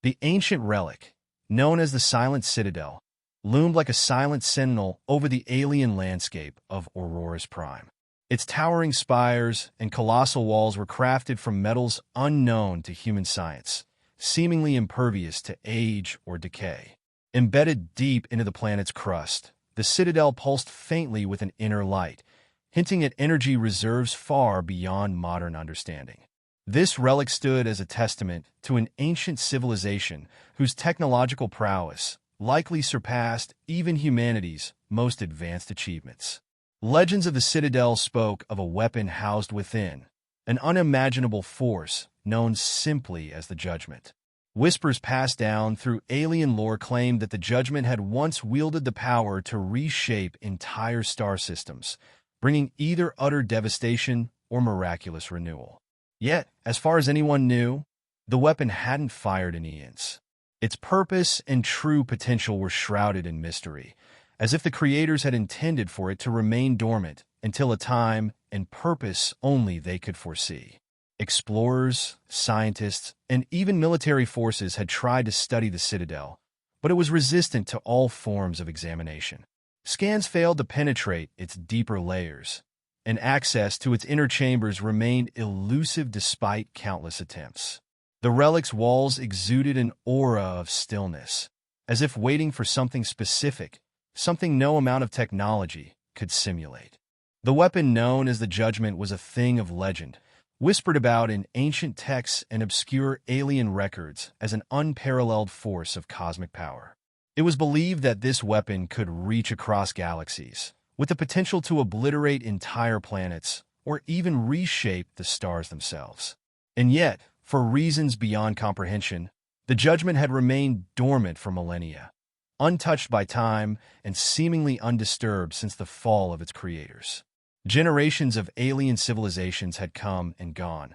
The ancient relic, known as the Silent Citadel, loomed like a silent sentinel over the alien landscape of Auroris Prime. Its towering spires and colossal walls were crafted from metals unknown to human science, seemingly impervious to age or decay. Embedded deep into the planet's crust, the citadel pulsed faintly with an inner light, hinting at energy reserves far beyond modern understanding. This relic stood as a testament to an ancient civilization whose technological prowess likely surpassed even humanity's most advanced achievements. Legends of the Citadel spoke of a weapon housed within, an unimaginable force known simply as the Judgment. Whispers passed down through alien lore claimed that the Judgment had once wielded the power to reshape entire star systems, bringing either utter devastation or miraculous renewal. Yet, as far as anyone knew, the weapon hadn't fired in eons. Its purpose and true potential were shrouded in mystery, as if the creators had intended for it to remain dormant until a time and purpose only they could foresee. Explorers, scientists, and even military forces had tried to study the Citadel, but it was resistant to all forms of examination. Scans failed to penetrate its deeper layers, and access to its inner chambers remained elusive despite countless attempts. The relic's walls exuded an aura of stillness, as if waiting for something specific, something no amount of technology could simulate. The weapon known as the Judgment was a thing of legend, whispered about in ancient texts and obscure alien records as an unparalleled force of cosmic power. It was believed that this weapon could reach across galaxies, with the potential to obliterate entire planets or even reshape the stars themselves. And yet, for reasons beyond comprehension, the Judgment had remained dormant for millennia, untouched by time and seemingly undisturbed since the fall of its creators. Generations of alien civilizations had come and gone,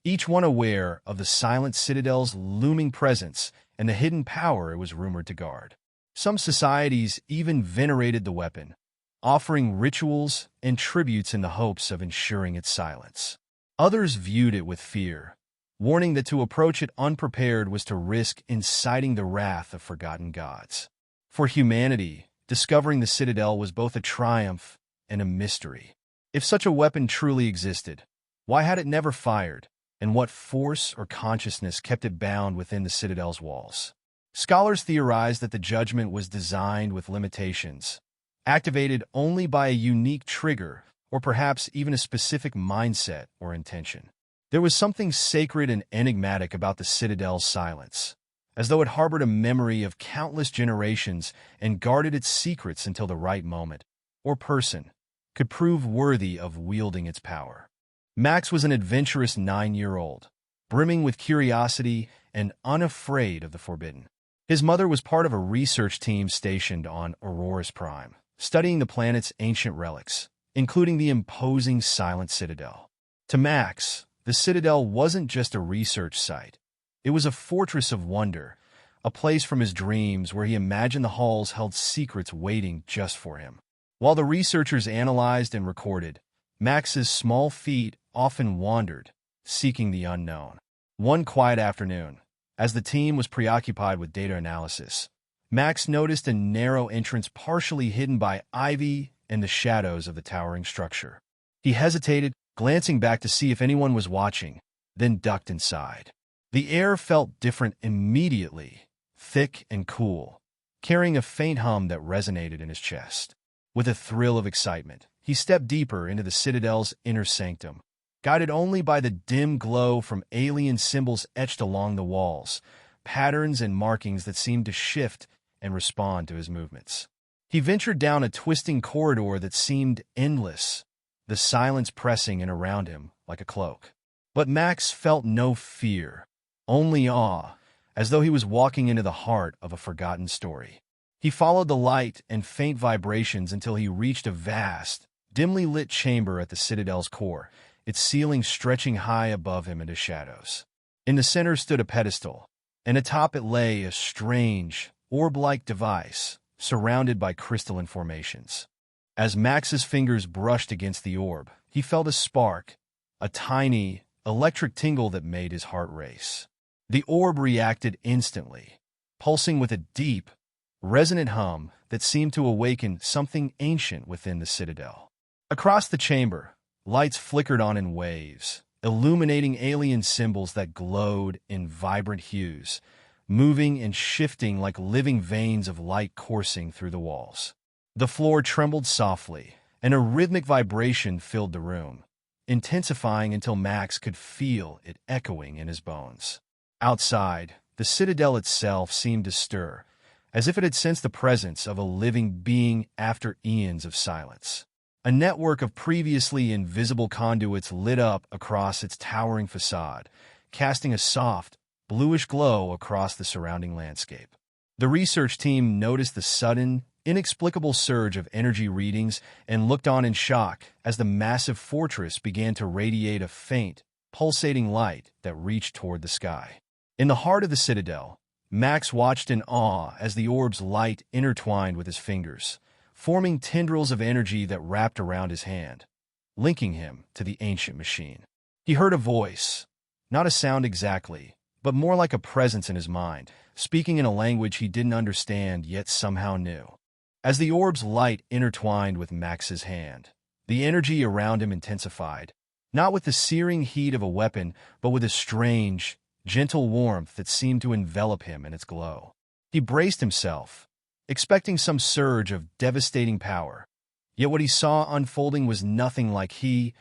each one aware of the Silent Citadel's looming presence and the hidden power it was rumored to guard. Some societies even venerated the weapon, offering rituals and tributes in the hopes of ensuring its silence. Others viewed it with fear, warning that to approach it unprepared was to risk inciting the wrath of forgotten gods. For humanity, discovering the Citadel was both a triumph and a mystery. If such a weapon truly existed, why had it never fired, and what force or consciousness kept it bound within the Citadel's walls? Scholars theorized that the Judgment was designed with limitations, activated only by a unique trigger or perhaps even a specific mindset or intention. There was something sacred and enigmatic about the Citadel's silence, as though it harbored a memory of countless generations and guarded its secrets until the right moment, or person, could prove worthy of wielding its power. Max was an adventurous 9-year-old, brimming with curiosity and unafraid of the forbidden. His mother was part of a research team stationed on Auroris Prime, studying the planet's ancient relics, including the imposing Silent Citadel. To Max, the Citadel wasn't just a research site. It was a fortress of wonder, a place from his dreams where he imagined the halls held secrets waiting just for him. While the researchers analyzed and recorded, Max's small feet often wandered, seeking the unknown. One quiet afternoon, as the team was preoccupied with data analysis, Max noticed a narrow entrance partially hidden by ivy and the shadows of the towering structure. He hesitated, glancing back to see if anyone was watching, then ducked inside. The air felt different immediately, thick and cool, carrying a faint hum that resonated in his chest. With a thrill of excitement, he stepped deeper into the Citadel's inner sanctum, guided only by the dim glow from alien symbols etched along the walls, patterns and markings that seemed to shift and respond to his movements. He ventured down a twisting corridor that seemed endless, the silence pressing in around him like a cloak. But Max felt no fear, only awe, as though he was walking into the heart of a forgotten story. He followed the light and faint vibrations until he reached a vast, dimly lit chamber at the Citadel's core, its ceiling stretching high above him into shadows. In the center stood a pedestal, and atop it lay a strange, orb-like device, surrounded by crystalline formations. As Max's fingers brushed against the orb, he felt a spark, a tiny, electric tingle that made his heart race. The orb reacted instantly, pulsing with a deep, resonant hum that seemed to awaken something ancient within the citadel. Across the chamber, lights flickered on in waves, illuminating alien symbols that glowed in vibrant hues, moving and shifting like living veins of light coursing through the walls. The floor trembled softly, and a rhythmic vibration filled the room, intensifying until Max could feel it echoing in his bones. Outside, the citadel itself seemed to stir, as if it had sensed the presence of a living being after eons of silence. A network of previously invisible conduits lit up across its towering facade, casting a soft, bluish glow across the surrounding landscape. The research team noticed the sudden, inexplicable surge of energy readings and looked on in shock as the massive fortress began to radiate a faint, pulsating light that reached toward the sky. In the heart of the citadel, Max watched in awe as the orb's light intertwined with his fingers, forming tendrils of energy that wrapped around his hand, linking him to the ancient machine. He heard a voice, not a sound exactly, but more like a presence in his mind, speaking in a language he didn't understand yet somehow knew. As the orb's light intertwined with Max's hand, the energy around him intensified, not with the searing heat of a weapon, but with a strange, gentle warmth that seemed to envelop him in its glow. He braced himself, expecting some surge of devastating power, yet what he saw unfolding was nothing like he,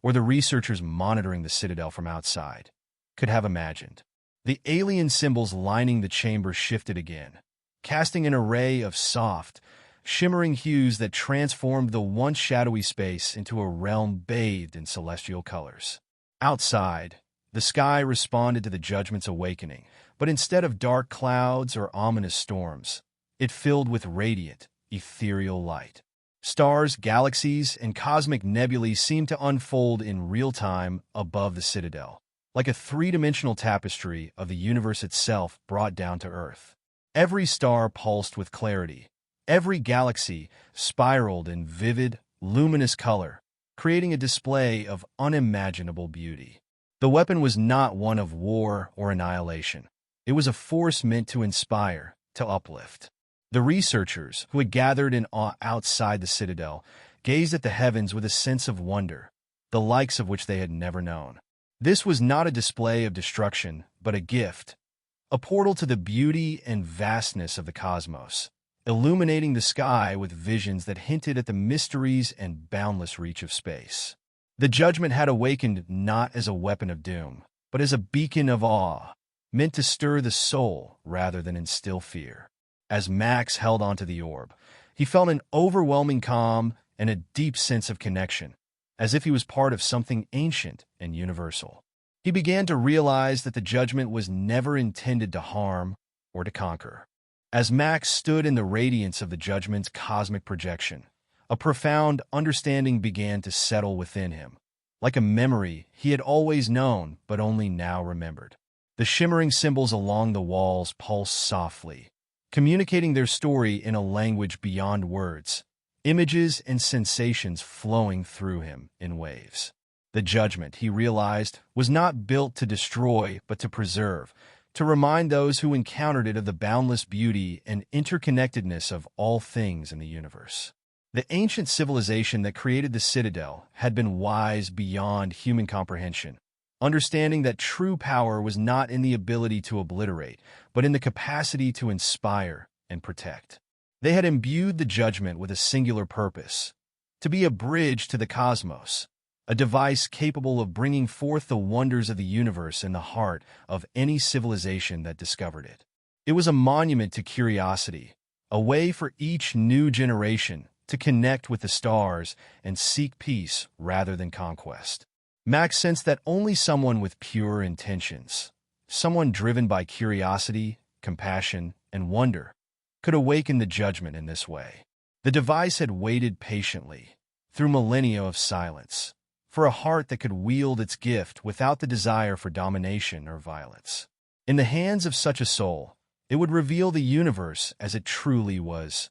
or the researchers monitoring the citadel from outside, could have imagined. The alien symbols lining the chamber shifted again, casting an array of soft, shimmering hues that transformed the once shadowy space into a realm bathed in celestial colors. Outside, the sky responded to the judgment's awakening, but instead of dark clouds or ominous storms, it filled with radiant, ethereal light. Stars, galaxies, and cosmic nebulae seemed to unfold in real time above the citadel, like a three-dimensional tapestry of the universe itself brought down to Earth. Every star pulsed with clarity. Every galaxy spiraled in vivid, luminous color, creating a display of unimaginable beauty. The weapon was not one of war or annihilation. It was a force meant to inspire, to uplift. The researchers, who had gathered in awe outside the citadel, gazed at the heavens with a sense of wonder, the likes of which they had never known. This was not a display of destruction, but a gift, a portal to the beauty and vastness of the cosmos, illuminating the sky with visions that hinted at the mysteries and boundless reach of space. The judgment had awakened not as a weapon of doom, but as a beacon of awe, meant to stir the soul rather than instill fear. As Max held onto the orb, he felt an overwhelming calm and a deep sense of connection, as if he was part of something ancient and universal. He began to realize that the judgment was never intended to harm or to conquer. As Max stood in the radiance of the judgment's cosmic projection, a profound understanding began to settle within him, like a memory he had always known but only now remembered. The shimmering symbols along the walls pulsed softly, communicating their story in a language beyond words, images and sensations flowing through him in waves. The judgment, he realized, was not built to destroy but to preserve, to remind those who encountered it of the boundless beauty and interconnectedness of all things in the universe. The ancient civilization that created the citadel had been wise beyond human comprehension, understanding that true power was not in the ability to obliterate, but in the capacity to inspire and protect. They had imbued the judgment with a singular purpose, to be a bridge to the cosmos, a device capable of bringing forth the wonders of the universe in the heart of any civilization that discovered it. It was a monument to curiosity, a way for each new generation to connect with the stars and seek peace rather than conquest. Max sensed that only someone with pure intentions, someone driven by curiosity, compassion, and wonder, could awaken the judgment in this way. The device had waited patiently, through millennia of silence, for a heart that could wield its gift without the desire for domination or violence. In the hands of such a soul, it would reveal the universe as it truly was,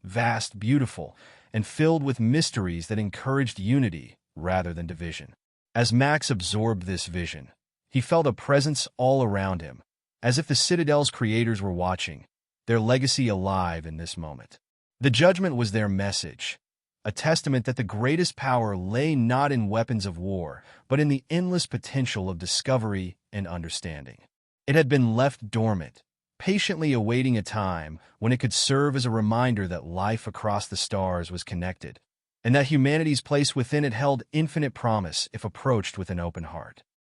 vast, beautiful, and filled with mysteries that encouraged unity rather than division. As Max absorbed this vision, he felt a presence all around him, as if the Citadel's creators were watching, their legacy alive in this moment. The judgment was their message, a testament that the greatest power lay not in weapons of war, but in the endless potential of discovery and understanding. It had been left dormant, patiently awaiting a time when it could serve as a reminder that life across the stars was connected, and that humanity's place within it held infinite promise if approached with an open heart.